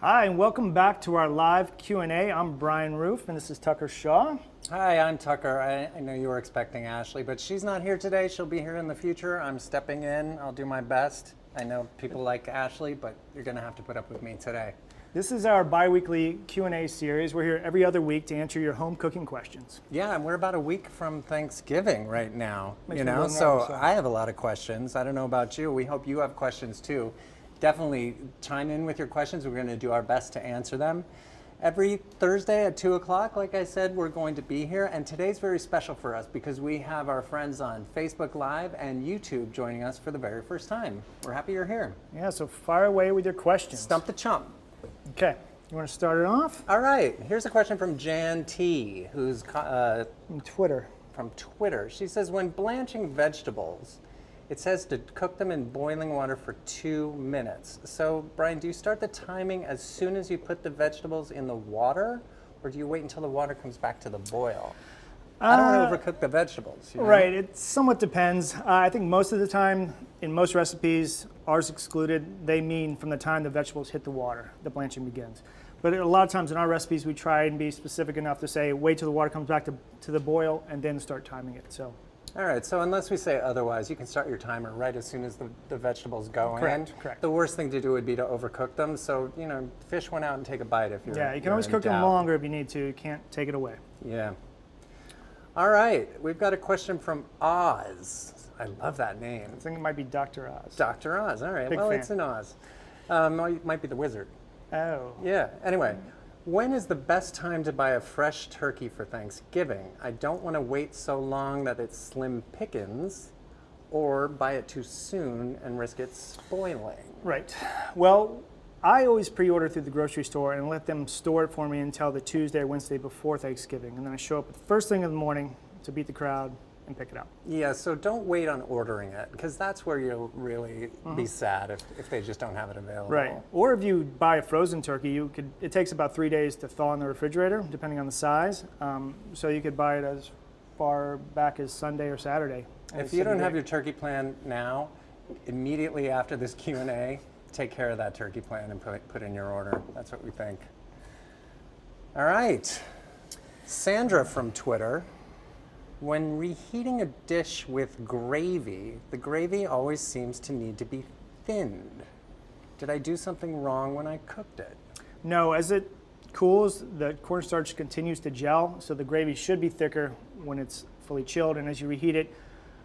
Hi, and welcome back to our live Q&A. I'm Brian Roof, and this is Tucker Shaw. Hi, I'm Tucker. I know you were expecting Ashley, but she's not here today. She'll be here in the future. I'm stepping in. I'll do my best. I know people like Ashley, but you're going to have to put up with me today. This is our bi-weekly Q&A series. We're here every other week to answer your home cooking questions. Yeah, and we're about a week from Thanksgiving right now. Makes me really nervous, so I have a lot of questions. I don't know about you. We hope you have questions too. Definitely chime in with your questions. We're going to do our best to answer them. Every Thursday at 2 o'clock, like I said, we're going to be here. And today's very special for us because we have our friends on Facebook Live and YouTube joining us for the very first time. We're happy you're here. Yeah, so fire away with your questions. Stump the chump. Okay, you want to start it off? All right, here's a question from Jan T, who's From Twitter. from Twitter. She says, when blanching vegetables, it says to cook them in boiling water for 2 minutes. So, Brian, do you start the timing as soon as you put the vegetables in the water, or do you wait until the water comes back to the boil? I don't want to overcook the vegetables. You know? Right, it somewhat depends. I think most of the time, in most recipes, ours excluded, they mean from the time the vegetables hit the water, the blanching begins. But a lot of times in our recipes, we try and be specific enough to say, wait till the water comes back to the boil and then start timing it. So. All right, so unless we say otherwise, you can start your timer right as soon as the vegetables go in. Correct. The worst thing to do would be to overcook them. So, fish one out and take a bite if you're Yeah, you can always cook them longer if you need to. You can't take it away. Yeah. All right, we've got a question from Oz. I love that name. I think it might be Dr. Oz. Dr. Oz, all right. Big well, fan. it's an Oz. Might be the wizard. Oh. Yeah, anyway. When is the best time to buy a fresh turkey for Thanksgiving? I don't want to wait so long that it's slim pickings or buy it too soon and risk it spoiling. Right. Well, I always pre-order through the grocery store and let them store it for me until the Tuesday or Wednesday before Thanksgiving. And then I show up the first thing in the morning to beat the crowd and pick it up. Yeah, so don't wait on ordering it because that's where you'll really be sad if they just don't have it available. Right. Or if you buy a frozen turkey, it takes about 3 days to thaw in the refrigerator, depending on the size. So you could buy it as far back as Sunday or Saturday. If you don't have your turkey plan now, immediately after this Q&A, take care of that turkey plan and put in your order. That's what we think. All right. Sandra from Twitter. When reheating a dish with gravy, the gravy always seems to need to be thinned. Did I do something wrong when I cooked it? No, as it cools, the cornstarch continues to gel, so the gravy should be thicker when it's fully chilled. And as you reheat it,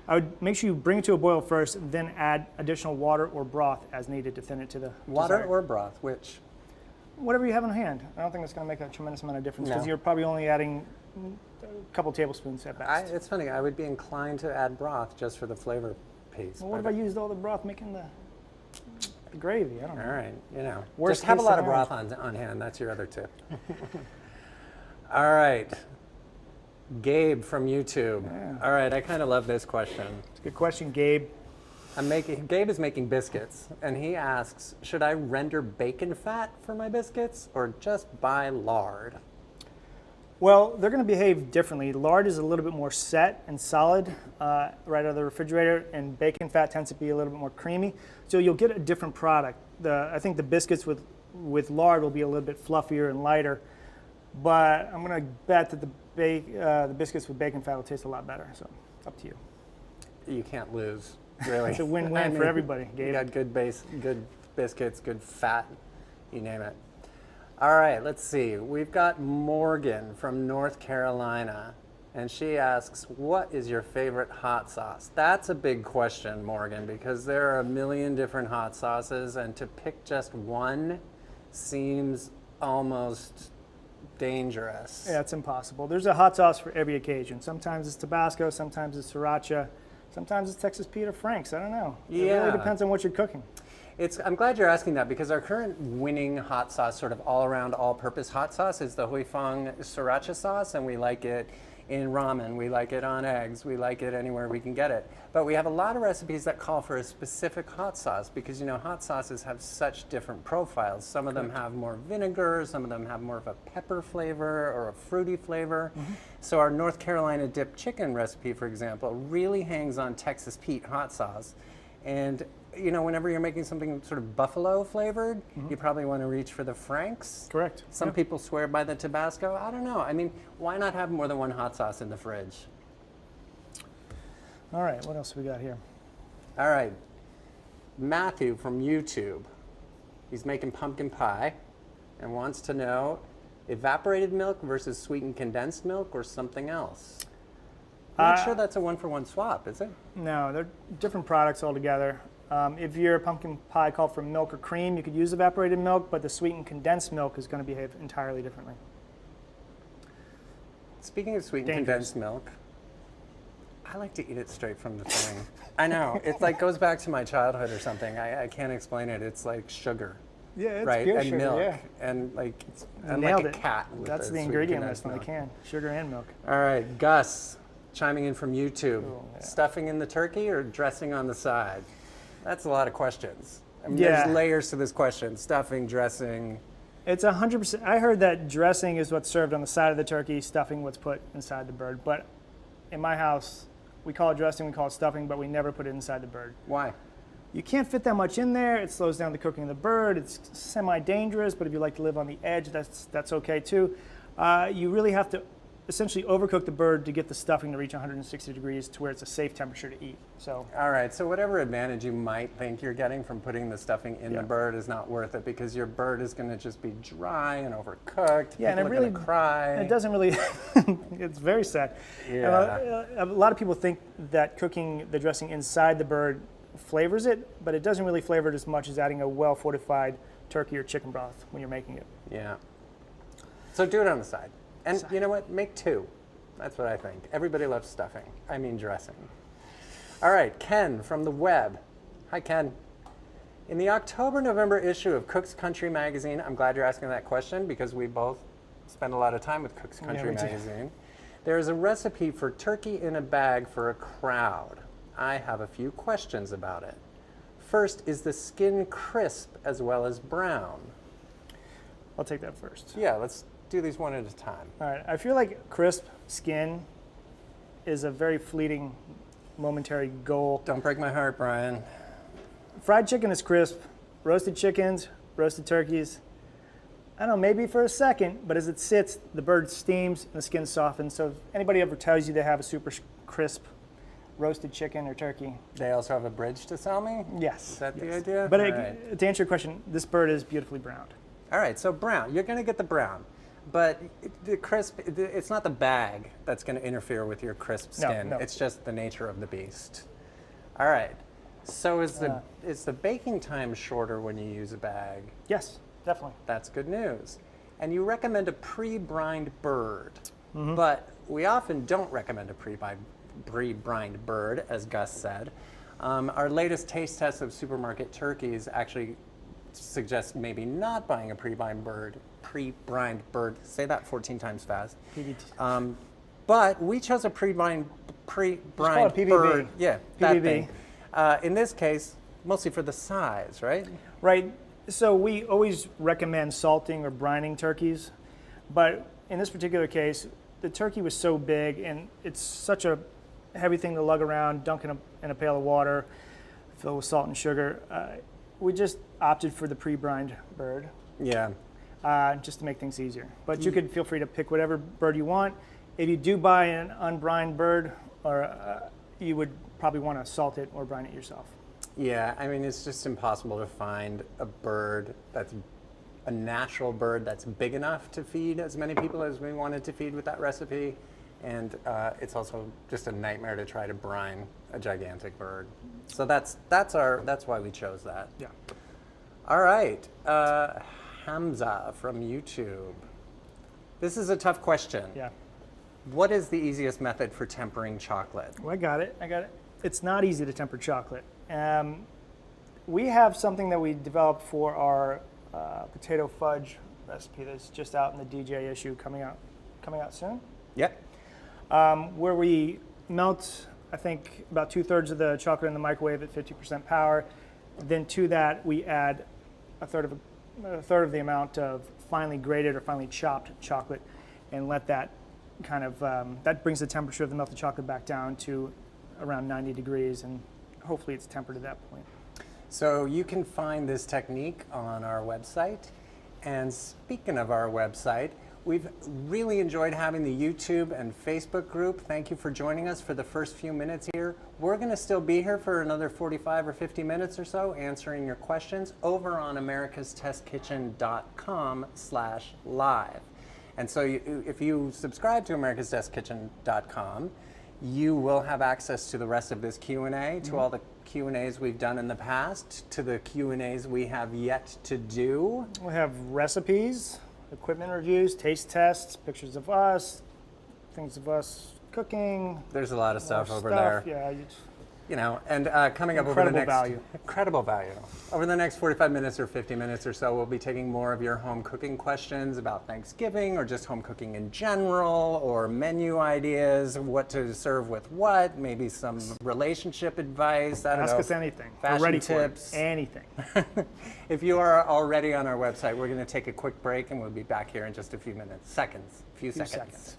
I would make sure you bring it to a boil first, then add additional water or broth as needed to thin it to the Water desired. or broth, which? Whatever you have on hand. I don't think it's going to make a tremendous amount of difference because No. you're probably only adding a couple tablespoons at best. It's funny, I would be inclined to add broth just for the flavor piece. Well, what if I used all the broth making the gravy? I don't know. All right, Worst just have a case lot of scenario. broth on hand. That's your other tip. All right. Gabe from YouTube. Yeah. All right, I kind of love this question. It's a good question, Gabe. Gabe is making biscuits, and he asks, should I render bacon fat for my biscuits or just buy lard? Well, they're going to behave differently. Lard is a little bit more set and solid right out of the refrigerator, and bacon fat tends to be a little bit more creamy. So you'll get a different product. I think the biscuits with lard will be a little bit fluffier and lighter, but I'm going to bet that the biscuits with bacon fat will taste a lot better. So it's up to you. You can't lose, really. It's a win-win for everybody, Gabe. You got good biscuits, good fat, you name it. All right, let's see. We've got Morgan from North Carolina, and she asks, what is your favorite hot sauce? That's a big question, Morgan, because there are a million different hot sauces, and to pick just one seems almost dangerous. Yeah, it's impossible. There's a hot sauce for every occasion. Sometimes it's Tabasco, sometimes it's Sriracha, sometimes it's Texas Pete or Frank's. I don't know. It really depends on what you're cooking. I'm glad you're asking that because our current winning hot sauce, sort of all-around, all-purpose hot sauce is the Hui Fong Sriracha sauce, and we like it in ramen, we like it on eggs, we like it anywhere we can get it. But we have a lot of recipes that call for a specific hot sauce because, hot sauces have such different profiles. Some of them have more vinegar, some of them have more of a pepper flavor or a fruity flavor. So our North Carolina dipped chicken recipe, for example, really hangs on Texas Pete hot sauce. And you know, whenever you're making something sort of buffalo flavored, you probably want to reach for the Franks. Correct. Some people swear by the Tabasco. I don't know. I mean, why not have more than one hot sauce in the fridge? All right, what else we got here? All right. Matthew from YouTube. He's making pumpkin pie and wants to know evaporated milk versus sweetened condensed milk or something else. I'm not sure that's a one-for-one swap, is it? No, they're different products altogether. If your pumpkin pie called for milk or cream, you could use evaporated milk, but the sweetened condensed milk is going to behave entirely differently. Speaking of sweetened condensed milk, I like to eat it straight from the thing. I know. It like goes back to my childhood or something. I can't explain it. It's like sugar. Yeah, it's right? pure and sugar, milk. yeah. And like, I'm Nailed like a it. cat with That's the sweetened ingredient condensed list on the milk. can, sugar and milk. All right, Gus, chiming in from YouTube. Oh, yeah. Stuffing in the turkey or dressing on the side? That's a lot of questions. I mean, Yeah. there's layers to this question. Stuffing, dressing. It's 100%. I heard that dressing is what's served on the side of the turkey, stuffing what's put inside the bird. But in my house, we call it dressing, we call it stuffing, but we never put it inside the bird. Why? You can't fit that much in there. It slows down the cooking of the bird. It's semi-dangerous, but if you like to live on the edge, that's okay too. You really have to essentially overcook the bird to get the stuffing to reach 160 degrees to where it's a safe temperature to eat. So All right, so whatever advantage you might think you're getting from putting the stuffing in Yeah. the bird is not worth it because your bird is going to just be dry and overcooked. Yeah, and People it are really gonna cry. it doesn't really. It's very sad. Yeah. And a lot of people think that cooking the dressing inside the bird flavors it, but it doesn't really flavor it as much as adding a well-fortified turkey or chicken broth when you're making it. Yeah. So do it on the side. And you know what? Make two. That's what I think. Everybody loves stuffing. I mean dressing. All right, Ken from the web. Hi, Ken. In the October-November issue of Cook's Country magazine, I'm glad you're asking that question because we both spend a lot of time with Cook's Country we do. magazine. There is a recipe for turkey in a bag for a crowd. I have a few questions about it. First, is the skin crisp as well as brown? I'll take that first. Yeah, let's do these one at a time. All right. I feel like crisp skin is a very fleeting, momentary goal. Don't break my heart, Brian. Fried chicken is crisp. Roasted chickens, roasted turkeys, I don't know, maybe for a second, but as it sits, the bird steams and the skin softens. So if anybody ever tells you they have a super crisp roasted chicken or turkey, They also have a bridge to sell me? yes. Is that the yes. idea? But All right. to answer your question, this bird is beautifully browned. All right, so brown. You're going to get the brown. But the crisp, it's not the bag that's going to interfere with your crisp No, skin. no. It's just the nature of the beast. All right. So is the baking time shorter when you use a bag? Yes, definitely. That's good news. And you recommend a pre-brined bird. But we often don't recommend a pre-brined bird, as Gus said. Our latest taste test of supermarket turkeys actually suggests maybe not buying a pre-brined bird. Say that 14 times fast. PBT. But we chose a pre-brined PBB. bird. Yeah, that PBB. thing. In this case, mostly for the size, right? Right. So we always recommend salting or brining turkeys, but in this particular case, the turkey was so big and it's such a heavy thing to lug around, dunk in a pail of water, fill with salt and sugar. We just opted for the pre-brined bird, Yeah. just to make things easier. But you could feel free to pick whatever bird you want. If you do buy an unbrined bird, or you would probably want to salt it or brine it yourself. Yeah, I mean, it's just impossible to find a bird that's a natural bird that's big enough to feed as many people as we wanted to feed with that recipe. And it's also just a nightmare to try to brine a gigantic bird. So that's why we chose that. Yeah. All right, Hamza from YouTube. This is a tough question. Yeah. What is the easiest method for tempering chocolate? Well, I got it. It's not easy to temper chocolate. We have something that we developed for our potato fudge recipe that's just out in the DJ issue coming out soon, Yep. where we melt, I think, about 2/3 of the chocolate in the microwave at 50% power. Then to that, we add a third of the amount of finely grated or finely chopped chocolate, and let that kind of that brings the temperature of the melted chocolate back down to around 90 degrees, and hopefully it's tempered at that point. So you can find this technique on our website. And speaking of our website, we've really enjoyed having the YouTube and Facebook group. Thank you for joining us for the first few minutes here. We're going to still be here for another 45 or 50 minutes or so answering your questions over on americastestkitchen.com/live. And so if you subscribe to americastestkitchen.com, you will have access to the rest of this Q&A, to all the Q&As we've done in the past, to the Q&As we have yet to do. We have recipes, equipment reviews, taste tests, pictures of us, things of us cooking. There's a lot of stuff more over stuff. there. Yeah, You know, and coming up over the Incredible next value. incredible value. Over the next 45 minutes or 50 minutes or so, we'll be taking more of your home cooking questions about Thanksgiving or just home cooking in general, or menu ideas, what to serve with what, maybe some relationship advice. I don't ask know. us anything. Fashion We're ready tips. for it. Anything. If you are already on our website, we're going to take a quick break and we'll be back here in just a few minutes. Few seconds. Seconds.